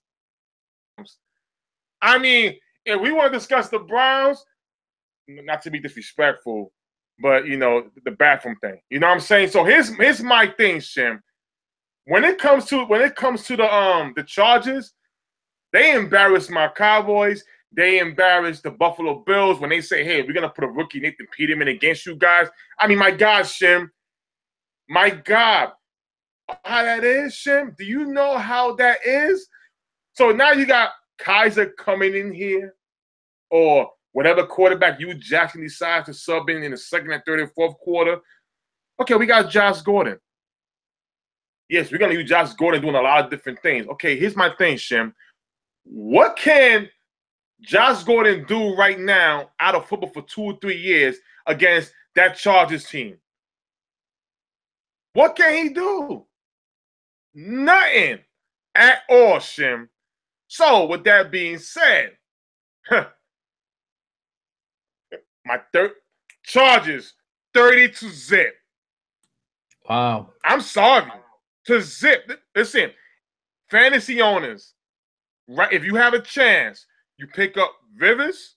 S2: I mean, if we want to discuss the Browns, not to be disrespectful, but you know, the bathroom thing. You know what I'm saying? So here's my thing, Shim. When it comes to the Chargers, they embarrassed my Cowboys. They embarrassed the Buffalo Bills when they say, "Hey, we're gonna put a rookie Nathan Peterman against you guys." I mean, my God, Shim. My God, how that is, Shim? Do you know how that is? So now you got Kaiser coming in here, or whatever quarterback you Jackson decides to sub in the second and third and fourth quarter. Okay, we got Josh Gordon. Yes, we're gonna use Josh Gordon doing a lot of different things. Okay, here's my thing, Shim. What can Josh Gordon do right now out of football for 2 or 3 years against that Chargers team? What can he do? Nothing at all, Shim. So, with that being said, my Chargers 30-0.
S1: Wow.
S2: I'm sorry. To zip. Listen, fantasy owners, right? If you have a chance, you pick up Rivers,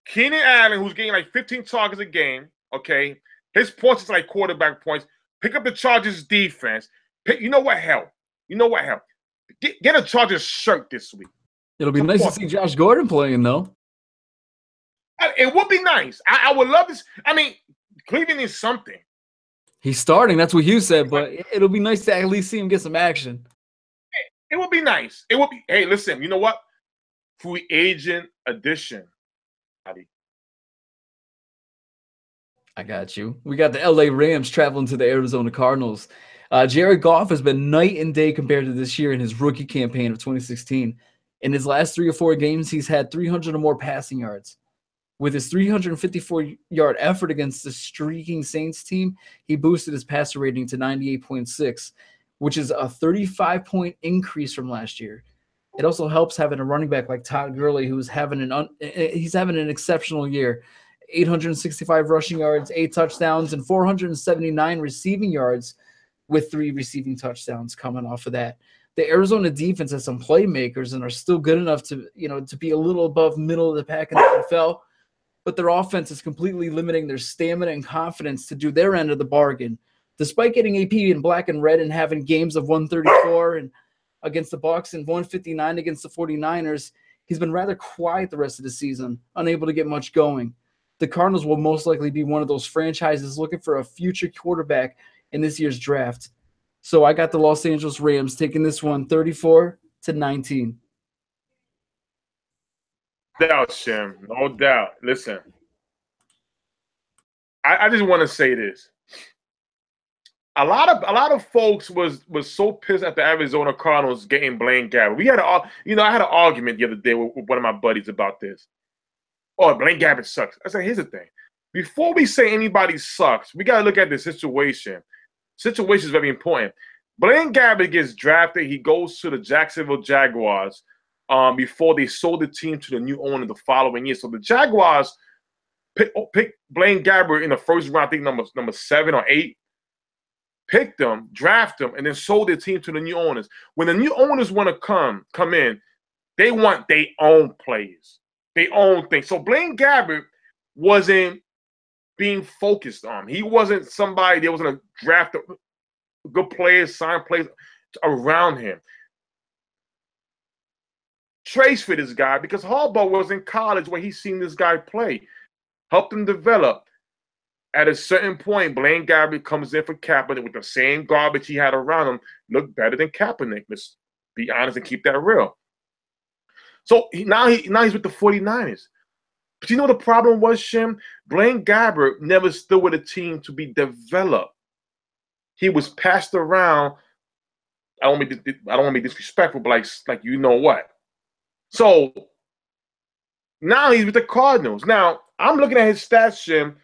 S2: Keenan Allen, who's getting like 15 targets a game. Okay, his points is like quarterback points. Pick up the Chargers defense. You know what? Hell, get a Chargers shirt this week.
S1: It'll be nice to see Josh Gordon playing, though.
S2: It would be nice. I would love this. I mean, Cleveland is something.
S1: He's starting. That's what Hugh said, but it'll be nice to at least see him get some action.
S2: It would be nice. It would be. Hey, listen. You know what? Free agent addition.
S1: I got you. We got the LA Rams traveling to the Arizona Cardinals. Jared Goff has been night and day compared to this year in his rookie campaign of 2016. In his last 3 or 4 games, he's had 300 or more passing yards. With his 354-yard effort against the streaking Saints team, he boosted his passer rating to 98.6, which is a 35-point increase from last year. It also helps having a running back like Todd Gurley, who's having an exceptional year. 865 rushing yards, 8 touchdowns, and 479 receiving yards with 3 receiving touchdowns coming off of that. The Arizona defense has some playmakers and are still good enough to be a little above middle of the pack in the NFL, but their offense is completely limiting their stamina and confidence to do their end of the bargain. Despite getting AP in black and red and having games of 134 and against the Bucs and 159 against the 49ers, he's been rather quiet the rest of the season, unable to get much going. The Cardinals will most likely be one of those franchises looking for a future quarterback in this year's draft. So I got the Los Angeles Rams taking this one 34-19.
S2: No doubt, Shim. No doubt. Listen, I just want to say this. A lot of folks was so pissed at the Arizona Cardinals getting Blaine Gabbert. We had I had an argument the other day with one of my buddies about this. Oh, Blaine Gabbert sucks. I said, here's the thing. Before we say anybody sucks, we got to look at the situation. Situation is very important. Blaine Gabbert gets drafted. He goes to the Jacksonville Jaguars before they sold the team to the new owner the following year. So the Jaguars picked Blaine Gabbert in the first round, I think number 7 or 8. Picked them, draft them, and then sold their team to the new owners. When the new owners want to come in, they want their own players, their own thing. So Blaine Gabbert wasn't being focused on. He wasn't somebody that was going to draft good players, sign players around him. Trace for this guy because Harbaugh was in college where he's seen this guy play, helped him develop. At a certain point, Blaine Gabbert comes in for Kaepernick with the same garbage he had around him, looked better than Kaepernick. Let's be honest and keep that real. So now he's with the 49ers. But you know the problem was, Shim? Blaine Gabbert never stood with a team to be developed. He was passed around. I don't want to be disrespectful, but like you know what. So now he's with the Cardinals. Now I'm looking at his stats, Shim.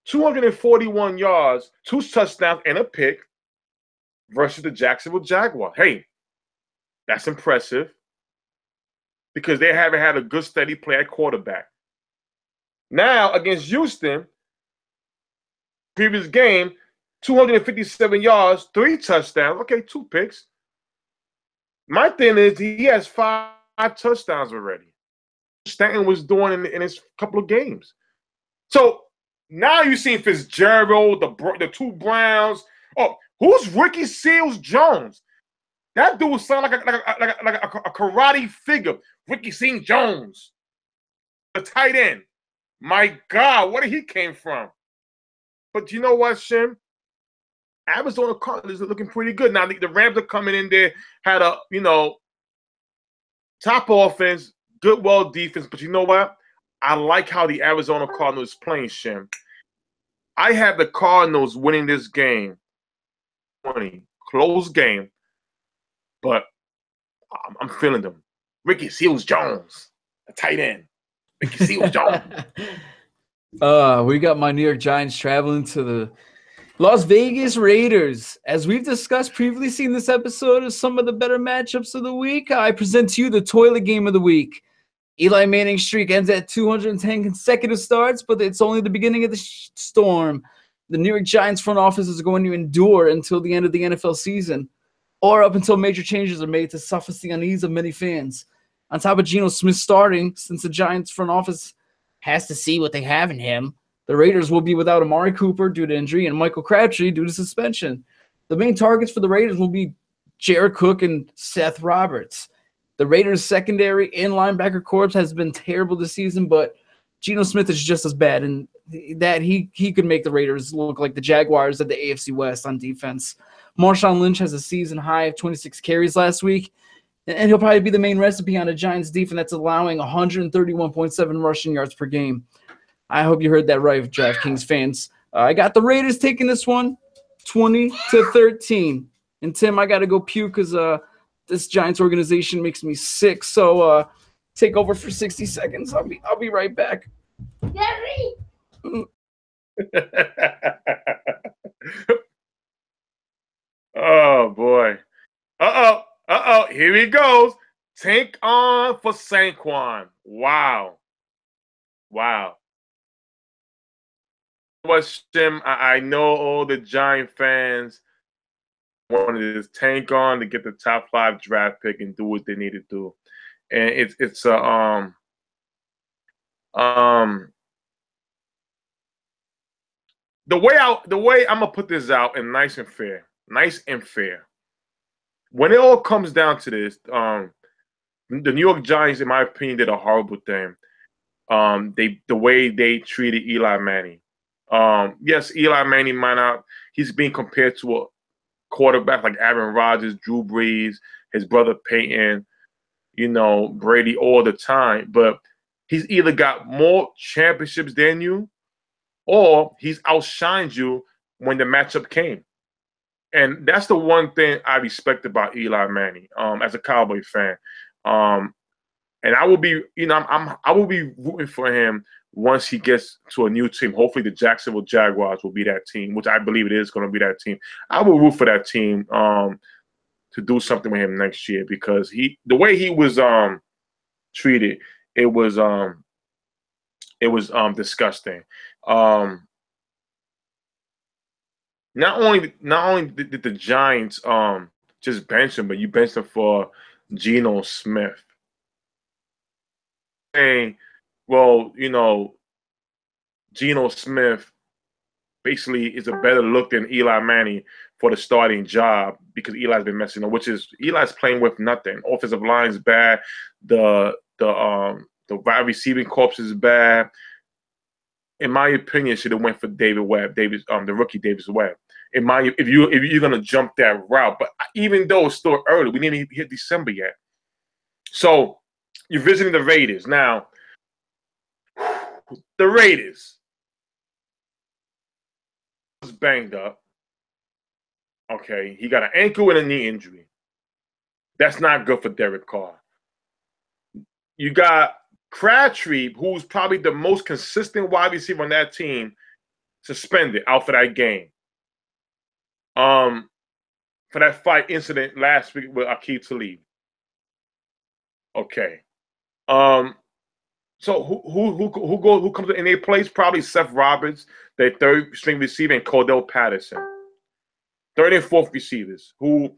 S2: 241 yards, 2 touchdowns, and a pick versus the Jacksonville Jaguars. Hey, that's impressive because they haven't had a good, steady play at quarterback. Now, against Houston, previous game, 257 yards, 3 touchdowns. Okay, 2 picks. My thing is he has 5 touchdowns already. Stanton was doing in his couple of games. So, now you see Fitzgerald, the 2 Browns. Oh, who's Ricky Seals-Jones? That dude sounds like a karate figure. Ricky Seals-Jones, the tight end. My God, where did he came from? But you know what, Shim? Arizona Cardinals are looking pretty good. Now the Rams are coming in there, had a top offense, good defense. But you know what? I like how the Arizona Cardinals is playing, Shim. I have the Cardinals winning this game 20, close game, but I'm feeling them. Ricky Seals-Jones, a tight end. Ricky Seals-Jones.
S1: We got my New York Giants traveling to the Las Vegas Raiders. As we've discussed previously in this episode of some of the better matchups of the week, I present to you the toilet game of the week. Eli Manning's streak ends at 210 consecutive starts, but it's only the beginning of the storm. The New York Giants front office is going to endure until the end of the NFL season, or up until major changes are made to suffice the unease of many fans. On top of Geno Smith starting, since the Giants front office has to see what they have in him, the Raiders will be without Amari Cooper due to injury and Michael Crabtree due to suspension. The main targets for the Raiders will be Jared Cook and Seth Roberts. The Raiders' secondary and linebacker corps has been terrible this season, but Geno Smith is just as bad, and that he could make the Raiders look like the Jaguars of the AFC West on defense. Marshawn Lynch has a season high of 26 carries last week, and he'll probably be the main recipe on a Giants defense that's allowing 131.7 rushing yards per game. I hope you heard that right, DraftKings fans. I got the Raiders taking this one 20-13. And Tim, I got to go puke because this Giants organization makes me sick. So take over for 60 seconds. I'll be right back.
S3: Gary!
S2: Oh boy. Uh-oh. Here he goes. Tank on for Saquon. Wow. What, Shim? I know all the Giant fans wanted this tank on to get the top 5 draft pick and do what they need to do. And it's the way I'm gonna put this out and nice and fair. When it all comes down to this, the New York Giants, in my opinion, did a horrible thing. The way they treated Eli Manning. Yes, Eli Manning he's being compared to a quarterback like Aaron Rodgers, Drew Brees, his brother Peyton, Brady all the time. But he's either got more championships than you, or he's outshined you when the matchup came. And that's the one thing I respect about Eli Manning, as a Cowboy fan. And I will be, I will be rooting for him once he gets to a new team. Hopefully the Jacksonville Jaguars will be that team, which I believe it is going to be that team. I will root for that team to do something with him next year, because the way he was treated, it was disgusting. Not only did the Giants just bench him, but you benched him for Geno Smith. Saying, well, Geno Smith basically is a better look than Eli Manning for the starting job, because Eli's been messing up, Eli's playing with nothing. Offensive line's bad. The wide receiving corps is bad. In my opinion, should have went for David Webb, the rookie Davis Webb. If you're gonna jump that route, but even though it's still early, we didn't even hit December yet. So you're visiting the Raiders now. The Raiders was banged up. Okay, he got an ankle and a knee injury. That's not good for Derek Carr. You got Crabtree, who's probably the most consistent wide receiver on that team, suspended out for that game. For that fight incident last week with Aqib Talib. Okay. So who comes in their place? Probably Seth Roberts, their third string receiver, and Cordell Patterson. Third and fourth receivers, who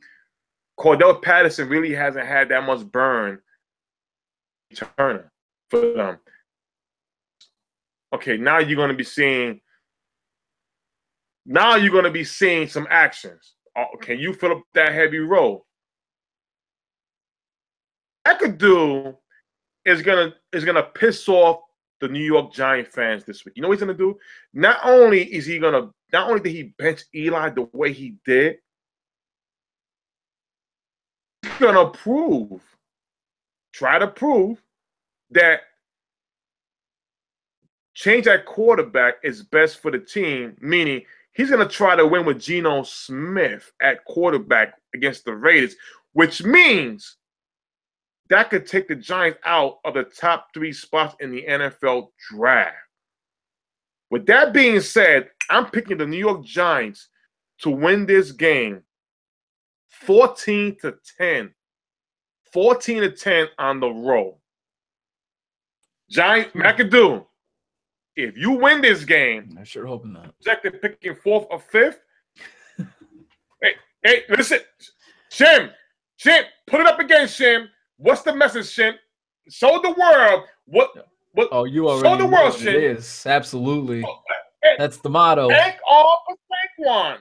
S2: Cordell Patterson really hasn't had that much burn Turner for them. Okay, now you're going to be seeing some actions. Can you fill up that heavy role? That could do is gonna piss off the New York Giant fans this week. You know what he's gonna do? Not only did he bench Eli the way he did, he's gonna try to prove that change at quarterback is best for the team, meaning He's going to try to win with Geno Smith at quarterback against the Raiders, which means that could take the Giants out of the top 3 spots in the NFL draft. With that being said, I'm picking the New York Giants to win this game 14-10. 14-10 on the road. Giants, McAdoo, if you win this game,
S1: I sure hope not.
S2: Projected picking 4th or 5th. Hey, listen, Shim, put it up again, Shim. What's the message, Shim? Show the world what.
S1: Oh, you already
S2: show the
S1: know
S2: world,
S1: what
S2: Shim.
S1: it is. Absolutely.
S2: Hey,
S1: that's the motto.
S2: Take off a fake one.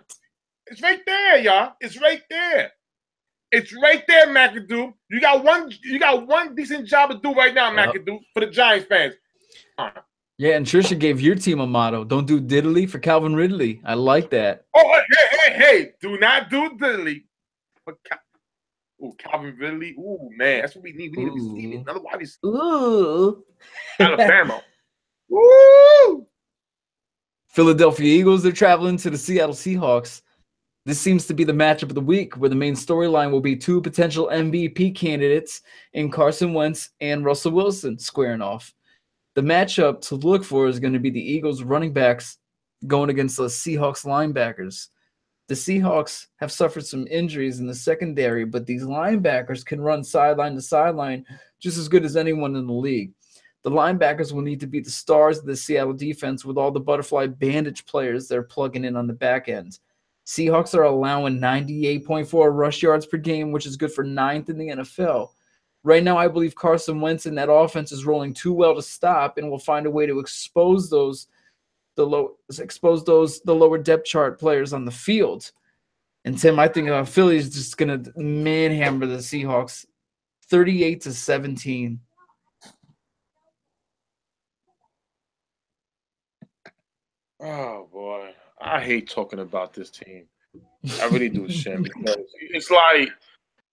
S2: It's right there, y'all. It's right there. It's right there, McAdoo. You got one decent job to do right now, McAdoo, for the Giants fans.
S1: Yeah, and Trisha gave your team a motto. Don't do diddly for Calvin Ridley. I like that.
S2: Oh, hey. Do not do diddly. Calvin Ridley. Ooh, man. That's what we need. We need to be seeing another wide receiver.
S1: Ooh.
S2: Alabama. Woo!
S1: Philadelphia Eagles, they're traveling to the Seattle Seahawks. This seems to be the matchup of the week, where the main storyline will be 2 potential MVP candidates in Carson Wentz and Russell Wilson squaring off. The matchup to look for is going to be the Eagles running backs going against the Seahawks linebackers. The Seahawks have suffered some injuries in the secondary, but these linebackers can run sideline to sideline just as good as anyone in the league. The linebackers will need to be the stars of the Seattle defense with all the butterfly bandage players they're plugging in on the back end. Seahawks are allowing 98.4 rush yards per game, which is good for 9th in the NFL. Right now, I believe Carson Wentz and that offense is rolling too well to stop, and will find a way to expose the lower depth chart players on the field. And Tim, I think Philly is just going to manhammer the Seahawks 38-17.
S2: Oh boy, I hate talking about this team. I really do, Shim, because it's like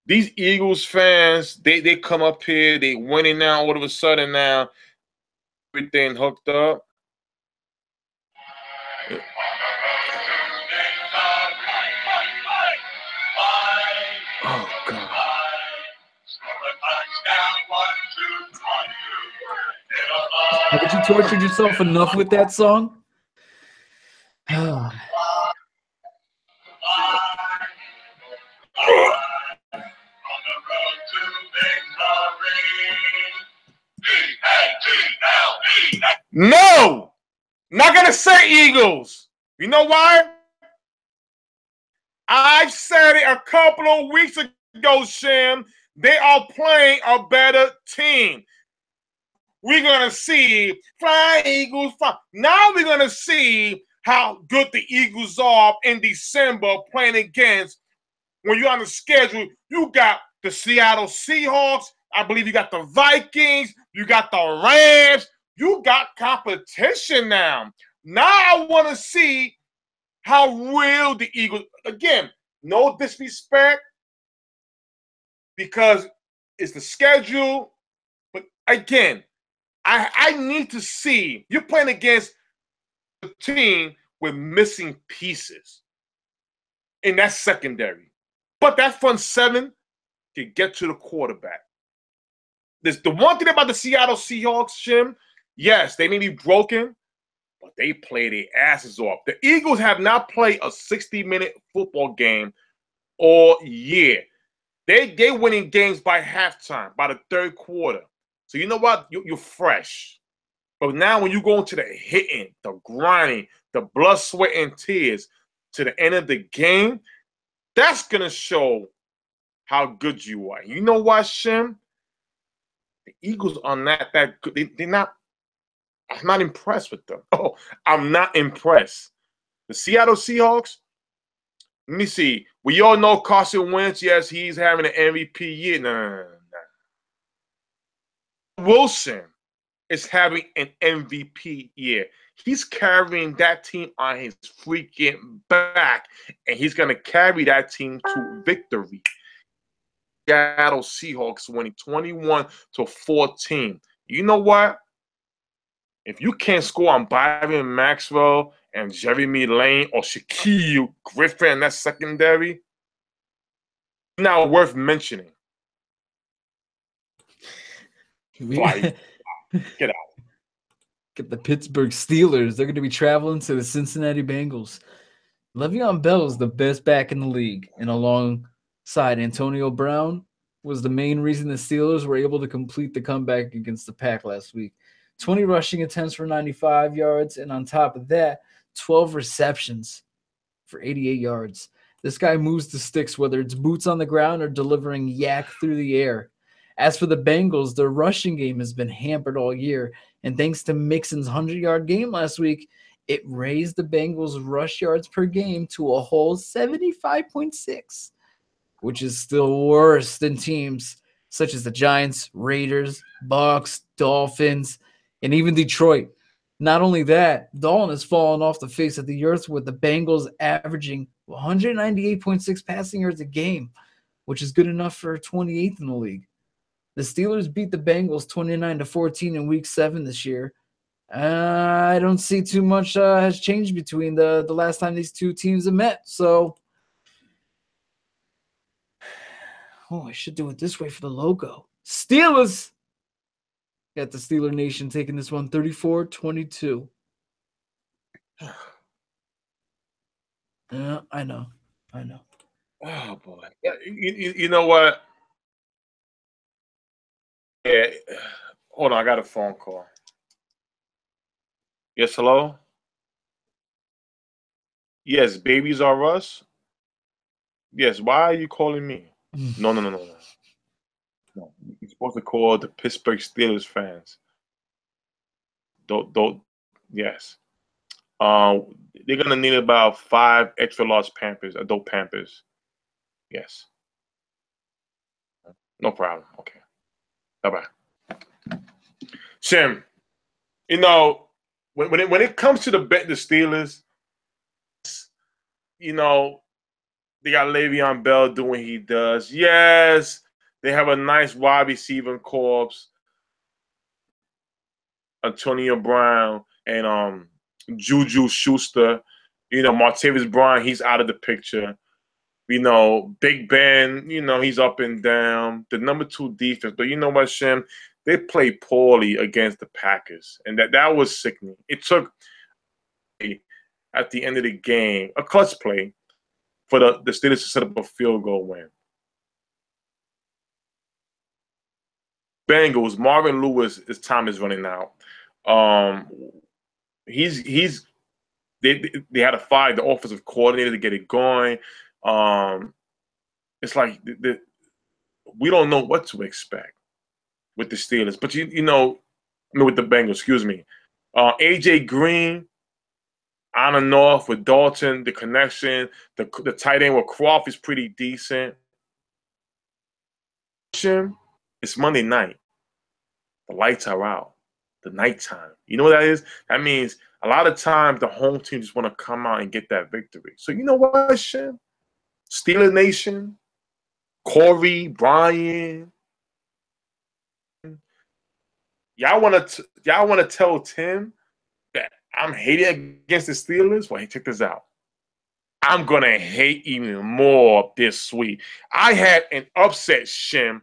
S2: these Eagles fans, they come up here, they winning now, all of a sudden now, everything hooked up. Oh, God.
S1: Haven't you tortured yourself enough with that song?
S2: No! Not going to say Eagles. You know why? I've said it a couple of weeks ago, Shim. They are playing a better team. We're going to see fly Eagles fly. Now we're going to see how good the Eagles are in December playing against, when you're on the schedule, you got the Seattle Seahawks. I believe you got the Vikings. You got the Rams. You got competition now. Now I want to see how real the Eagles, again, no disrespect, because it's the schedule. But again, I need to see, you're playing against a team with missing pieces in that secondary. But that front seven can get to the quarterback. There's the one thing about the Seattle Seahawks, Shim, yes, they may be broken, but they play their asses off. The Eagles have not played a 60-minute football game all year. They're winning games by halftime, by the third quarter. So you know what? You're fresh. But now when you go into the hitting, the grinding, the blood, sweat, and tears to the end of the game, that's going to show how good you are. You know what, Shim? The Eagles are not that good. They're not. I'm not impressed with them. Oh, I'm not impressed. The Seattle Seahawks, let me see. We all know Carson Wentz. Yes, he's having an MVP year. No. Wilson is having an MVP year. He's carrying that team on his freaking back, and he's going to carry that team to victory. Seattle Seahawks winning 21-14. You know what? If you can't score on Byron Maxwell and Jeremy Lane or Shaquille Griffin in that secondary, now worth mentioning. Like, get out.
S1: Get the Pittsburgh Steelers. They're going to be traveling to the Cincinnati Bengals. Le'Veon Bell is the best back in the league, and alongside Antonio Brown was the main reason the Steelers were able to complete the comeback against the Pack last week. 20 rushing attempts for 95 yards, and on top of that, 12 receptions for 88 yards. This guy moves the sticks, whether it's boots on the ground or delivering yak through the air. As for the Bengals, their rushing game has been hampered all year, and thanks to Mixon's 100-yard game last week, it raised the Bengals' rush yards per game to a whole 75.6, which is still worse than teams such as the Giants, Raiders, Bucks, Dolphins, and even Detroit. Not only that, Dalton has fallen off the face of the earth with the Bengals averaging 198.6 passing yards a game, which is good enough for 28th in the league. The Steelers beat the Bengals 29-14 in Week 7 this year. I don't see too much has changed between the last time these two teams have met. So, I should do it this way for the logo. Steelers! Got the Steeler Nation taking this one 34-22. Yeah, I know.
S2: Oh, boy. Yeah, you know what? Yeah. Hold on, I got a phone call. Yes, hello? Yes, babies are us? Yes, why are you calling me? No. No, you're supposed to call the Pittsburgh Steelers fans. Don't, yes. They're going to need about 5 extra large Pampers, adult Pampers. Yes. No problem. Okay. Bye-bye. Shim, you know, when it comes to the Steelers, you know, they got Le'Veon Bell doing what he does. Yes, they have a nice wide receiver corps. Antonio Brown and Juju Schuster. You know, Martavis Bryant, he's out of the picture. You know, Big Ben, you know, he's up and down. The number 2 defense. But you know what, Shim? They played poorly against the Packers. And that was sickening. It took, at the end of the game, a clutch play for the Steelers to set up a field goal win. Bengals, Marvin Lewis, his time is running out. They had to fire the offensive coordinator to get it going. It's like we don't know what to expect with the Steelers, but with the Bengals, excuse me. AJ Green on and off with Dalton, the connection, the tight end with Croft is pretty decent. It's Monday night. The lights are out. The nighttime. You know what that is? That means a lot of times the home team just want to come out and get that victory. So you know what, Shim? Steeler Nation, Corey, Brian, y'all want to tell Tim that I'm hating against the Steelers? Well, hey, check this out. I'm gonna hate even more this week. I had an upset, Shim.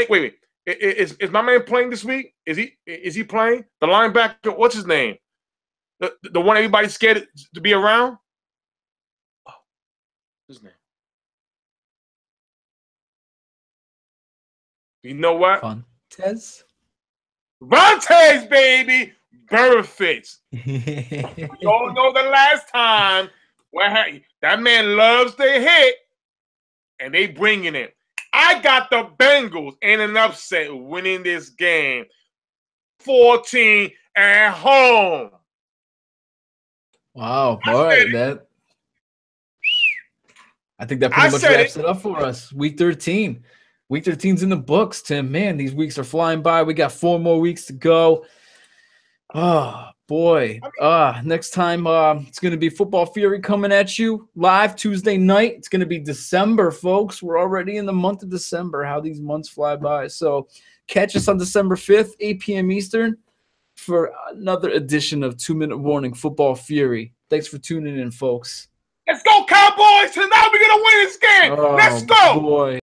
S2: Wait. Is my man playing this week? Is he playing? The linebacker, what's his name? The one everybody's scared to be around? Oh, what's his name? You know what? Vontaze, baby! Perfect. You all know the last time that man loves to hit, and they bringing it. I got the Bengals in an upset winning this game 14 at home.
S1: Wow. All right, I think that pretty much wraps it up for us. Week 13. Week 13's in the books, Tim. Man, these weeks are flying by. We got 4 more weeks to go. Oh, boy. Next time, it's going to be Football Fury coming at you live Tuesday night. It's going to be December, folks. We're already in the month of December. How these months fly by. So catch us on December 5th, 8 p.m. Eastern. for another edition of 2-Minute Warning Football Fury. Thanks for tuning in, folks.
S2: Let's go, Cowboys! Tonight we're gonna win this game. Let's go.
S1: Boy.